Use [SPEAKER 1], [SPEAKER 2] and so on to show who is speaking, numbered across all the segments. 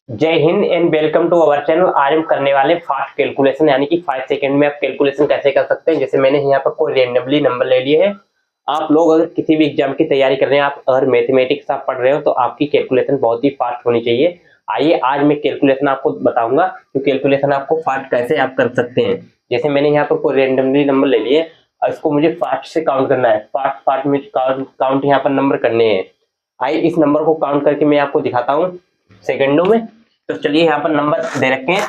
[SPEAKER 1] जय Hind and welcome to our channel. आज हम करने वाले फास्ट कैलकुलेशन, यानी कि 5 सेकंड में आप कैलकुलेशन कैसे कर सकते हैं। जैसे मैंने यहाँ पर कोई रेंडमली नंबर ले लिए है। आप लोग अगर किसी भी एग्जाम की तैयारी कर रहे हैं, आप अगर मैथमेटिक्स आप पढ़ रहे हो, तो आपकी कैलकुलेशन बहुत ही फास्ट होनी चाहिए। आइए आज मैं कैलकुलेशन आपको बताऊंगा कि कैलकुलेशन आपको फास्ट कैसे आप कर सकते हैं। जैसे मैंने यहाँ पर कोई रेंडमली नंबर ले लिए और इसको मुझे फास्ट से काउंट करना है। फास्ट फास्ट में काउंट यहाँ पर नंबर करने हैं। आइए इस नंबर को काउंट करके मैं आपको दिखाता हूँ सेकंडों में। तो चलिए यहाँ पर नंबर दे रखे हैं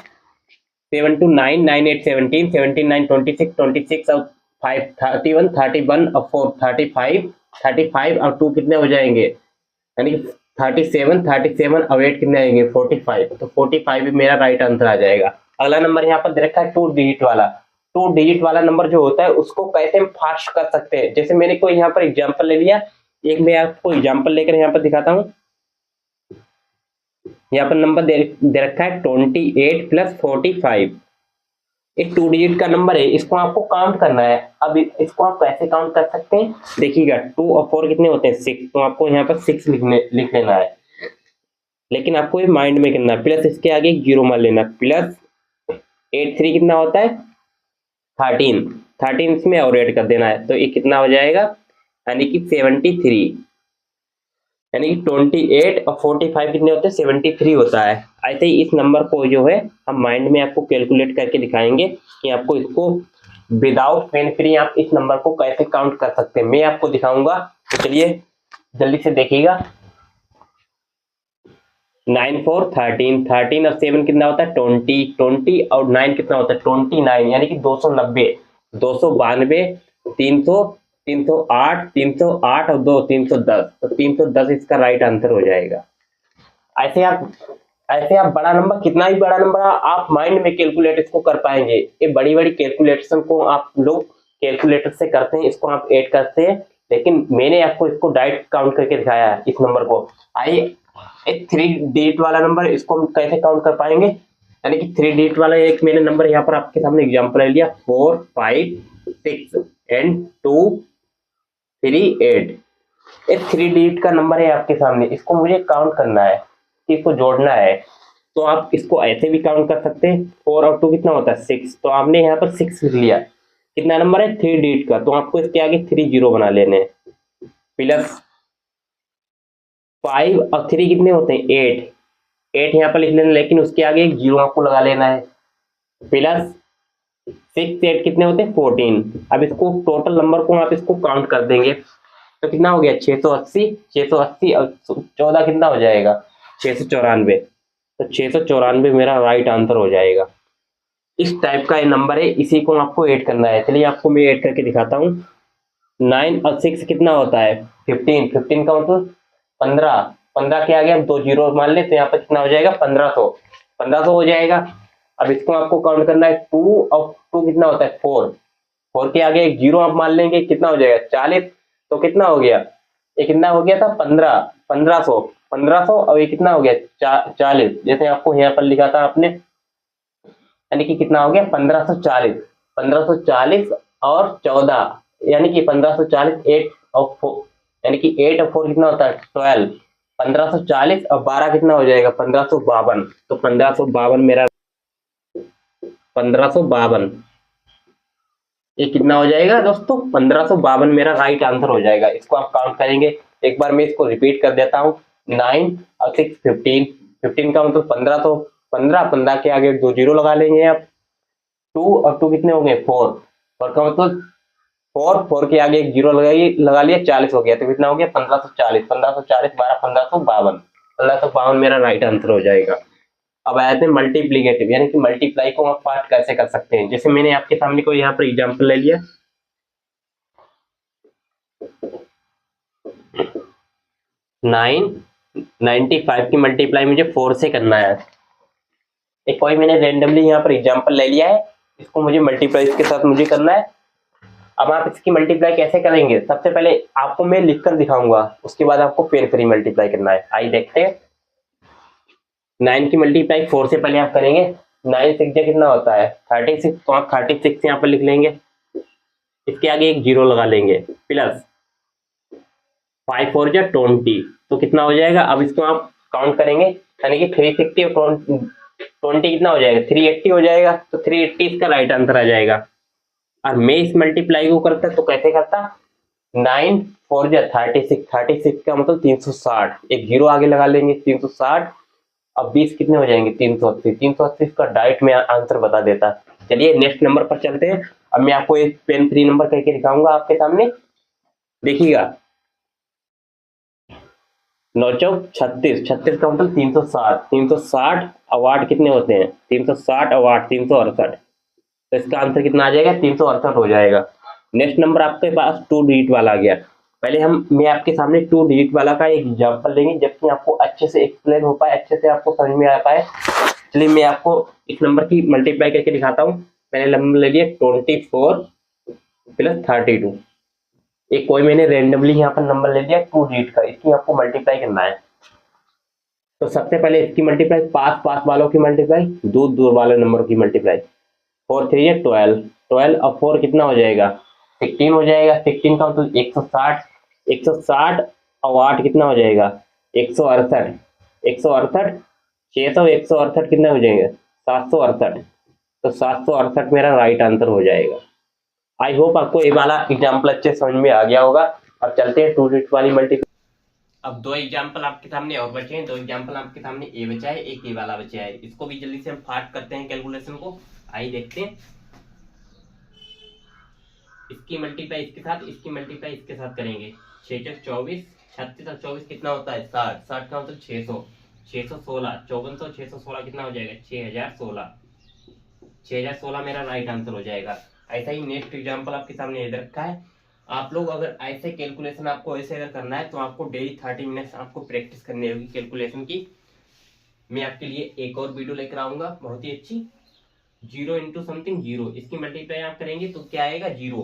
[SPEAKER 1] 7 2 9 9 8 17 17 9 26 26 और 5 31 31 और 4 35 35 और 2 कितने हो जाएंगे, यानी कि 37 37 और 8 कितने आएंगे 45। तो 45 भी मेरा राइट आंसर आ जाएगा। अगला नंबर यहाँ पर दे रखा है 2 डिजिट वाला। 2 डिजिट वाला नंबर जो होता है उसको कैसे हम फास्ट कर सकते हैं। जैसे मैंने कोई यहाँ पर एग्जाम्पल ले लिया, एक मैं आपको एग्जाम्पल लेकर यहाँ पर दिखाता हूँ। यहाँ पर नंबर दे रखा है 28 प्लस 45। एक 2 डिजिट का नंबर है, इसको आपको काउंट करना है। अब इसको आप कैसे काउंट कर सकते हैं, देखिएगा 2 और 4 कितने होते हैं 6, तो आपको यहाँ पर 6 लिख लेना है। लेकिन आपको ये माइंड में करना है, प्लस इसके आगे एक जीरो मान लेना। प्लस 8 3 कितना होता है 13 13 इसमें और ऐड कर देना है, तो ये कितना हो जाएगा, यानी कि 73। यानी कि 28 और 45 कितने होते हैं 73 होता है। ऐसे ही इस नंबर को जो है हम माइंड में आपको कैलकुलेट करके दिखाएंगे कि आपको इसको विदाउट पेन फ्री आप इस नंबर को कैसे काउंट कर सकते हैं, मैं आपको दिखाऊंगा। तो चलिए जल्दी से देखिएगा। 9 4 13 13 और 7 कितना होता है 20 20 और 9 कितना होता है 29, यानी कि 290 292 300 308 308 और 2 310, तो 310 इसका राइट आंसर हो जाएगा। ऐसे आप बड़ा नंबर, कितना भी बड़ा नंबर आप माइंड में कैलकुलेट इसको कर पाएंगे। ये बड़ी बड़ी कैलकुलेशन को आप लोग कैलकुलेटर से करते हैं, इसको आप ऐड करते हैं, लेकिन मैंने आपको इसको डायरेक्ट काउंट करके दिखाया है इस नंबर को। आइए एक 3 डिजिट वाला नंबर, इसको हम कैसे काउंट कर पाएंगे। यानी कि 3 डिजिट वाला एक मैंने नंबर यहाँ पर आपके सामने एग्जांपल ले लिया 4 5 6 एंड 2 3 8। एक 3 डिजिट का नंबर है आपके सामने, इसको मुझे काउंट करना है, इसको जोड़ना है। तो आप इसको ऐसे भी काउंट कर सकते हैं। 4 और 2 कितना होता है 6, तो आपने यहाँ पर 6 लिख लिया। कितना नंबर है 3 डिजिट का, तो आपको इसके आगे 3 जीरो बना लेने हैं। प्लस 5 और 3 कितने होते हैं 8 8 यहाँ पर लिख लेना, लेकिन उसके आगे एक जीरो आपको लगा लेना है। प्लस 6 8 कितने होते हैं 14। अब इसको टोटल नंबर को आप इसको काउंट कर देंगे, तो कितना हो गया 680 680 और 14 कितना हो जाएगा 694। तो 694 मेरा राइट आंसर हो जाएगा। इस टाइप का ये नंबर है, इसी को आपको ऐड करना है। चलिए आपको मैं ऐड करके दिखाता हूँ। 9 और 6 कितना होता है 15 15 का मतलब 15 15 के आगे हम 2 जीरो मान ले, तो यहाँ पर कितना हो जाएगा 1500 1500 हो जाएगा। अब इसको आपको काउंट करना है 2 और 2 कितना होता है 4 4 के आगे एक जीरो आप मान लेंगे, कितना हो जाएगा 40। तो कितना हो गया, ये कितना हो गया था 1500 1500 और ये कितना हो गया 40, जैसे आपको यहाँ पर लिखा था आपने, यानी कि कितना हो गया 1540 1540 और 14, यानी कि 1540 8 और 4, यानी कि 8 और 4 कितना होता है 12। 1540 और 12 कितना हो जाएगा 1552। तो 1552 मेरा 1552 ये कितना हो जाएगा दोस्तों 1552 मेरा राइट आंसर हो जाएगा। इसको आप काउंट करेंगे, एक बार मैं इसको रिपीट कर देता हूँ। 9 और 6 15 15 का मतलब 1515 15 के आगे 2 जीरो लगा लेंगे आप। 2 और 2 कितने हो गए 4 4 का मतलब 4 4 के आगे एक जीरो लगा लिया 40 हो गया। तो कितना हो गया 1540 1540 12 1552 1552 मेरा राइट आंसर हो जाएगा। अब आते हैं मल्टीप्लीकेटिव, यानी कि मल्टीप्लाई को आप पार्ट कैसे कर सकते हैं। जैसे मैंने आपके सामने कोई यहाँ पर एग्जांपल ले लिया 995 की मल्टीप्लाई मुझे 4 से करना है। एक कोई मैंने रेंडमली यहाँ पर एग्जांपल ले लिया है, इसको मुझे मल्टीप्लाई इसके साथ मुझे करना है। अब आप इसकी मल्टीप्लाई कैसे करेंगे, सबसे पहले आपको मैं लिखकर दिखाऊंगा, उसके बाद आपको पेन फ्री मल्टीप्लाई करना है। आइए देखते हैं। 9 की मल्टीप्लाई 4 से पहले आप करेंगे। 9 6 कितना होता है 36, तो आप 36 यहाँ पर लिख लेंगे, इसके आगे एक जीरो लगा लेंगे। प्लस 5 4 जा 20, तो कितना हो जाएगा। अब इसको आप काउंट करेंगे, यानी कि 360 और 20 कितना हो जाएगा, 380 हो जाएगा। तो 380 इसका राइट आंसर आ जाएगा। और मैं इस मल्टीप्लाई को करता तो कैसे करता, 9 4 जा 36, 36 का मतलब 360, एक जीरो आगे लगा लेंगे 360। अब 20 कितने हो जाएंगे, 380, 380 का डाइट में आंसर बता देता। चलिए नेक्स्ट नंबर पर चलते हैं। अब मैं आपको एक पेन फ्री नंबर करके दिखाऊंगा आपके सामने, देखिएगा। 9 चौक 36, 36 का मतलब 360, 360 अवार्ड कितने होते हैं, 360 अवार्ड 368। तो इसका आंसर कितना आ जाएगा, 368 हो जाएगा। नेक्स्ट नंबर आपके पास 2 डिजिट वाला आ गया। पहले मैं आपके सामने 2 डिजिट वाला का एक एग्जांपल लेंगे, जबकि आपको अच्छे से एक्सप्लेन हो पाए, अच्छे से आपको समझ में आ पाए। चलिए मैं आपको इस नंबर की मल्टीप्लाई करके दिखाता हूँ। पहले नंबर ले लिया 24 प्लस 32। एक कोई मैंने रेंडमली यहाँ पर नंबर ले लिया 2 डिजिट का, इसकी आपको मल्टीप्लाई करना है। तो सबसे पहले इसकी मल्टीप्लाई, पास पास वालों की मल्टीप्लाई, दूर दूर वाले नंबरों की मल्टीप्लाई। 4 3 है 12, 12 और 4 कितना हो जाएगा, 16 हो जाएगा। 16 का मतलब 160, 160 और 8 कितना हो जाएगा, 168, 168, 600, 168 कितना हो जाएगा, 768। तो 768 मेरा राइट आंसर हो जाएगा। आई होप आपको ये वाला एग्जाम्पल अच्छे समझ में आ गया होगा। अब चलते हैं 2 डिजिट वाली मल्टीप्लाई। अब 2 एग्जाम्पल आपके सामने और बचे हैं, 2 एग्जाम्पल आपके सामने ए बचा है, एक ए वाला बचा है। इसको भी जल्दी से हम फास्ट करते हैं कैलकुलेशन को, आइए देखते हैं। इसकी मल्टीप्लाई इसके साथ, इसकी मल्टीप्लाई इसके साथ करेंगे। 6 चौक 24, 36 और 24 कितना होता है, 60, 60 का मतलब 600, 616, 5400, 616 कितना हो जाएगा, 6016, 6016 मेरा राइट आंसर हो जाएगा। ऐसा ही नेक्स्ट एग्जाम्पल आपके सामने ये रखा है। आप लोग अगर ऐसे कैलकुलेशन आपको ऐसे अगर करना है तो आपको डेली 30 मिनट्स आपको प्रैक्टिस करनी होगी कैलकुलेशन की। मैं आपके लिए एक और वीडियो लेकर आऊंगा बहुत ही अच्छी, 0 इंटू समथिंग 0, इसकी मल्टीप्लाई आप करेंगे तो क्या आएगा, 0,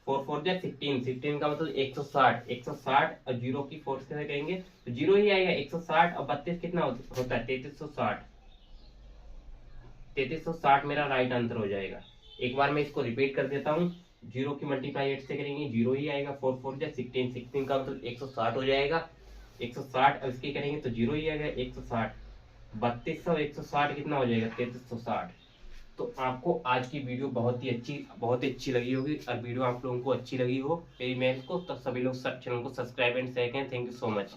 [SPEAKER 1] 4 4 जा 16, 16 का मतलब 160, 160 और 0 की 4 से करेंगे तो 0 ही आएगा। 160 और 32 कितना होता है, 3360, 3360 मेरा राइट आंसर हो जाएगा। एक बार मैं इसको रिपीट कर देता हूँ, 0 की मल्टीप्लाई 8 से करेंगे 0 ही आएगा। 4 4 जा 16, 16 का मतलब 160 हो जाएगा, 160 और इसकी करेंगे तो 0 ही आएगा, 160, 3200, 160 कितना हो जाएगा, 3360। तो आपको आज की वीडियो बहुत ही अच्छी लगी होगी। और वीडियो आप लोगों को अच्छी लगी हो मेरी मैथ को, तो सभी लोग सब चैनल को सब्सक्राइब एंड शेयर करें। Thank you so much.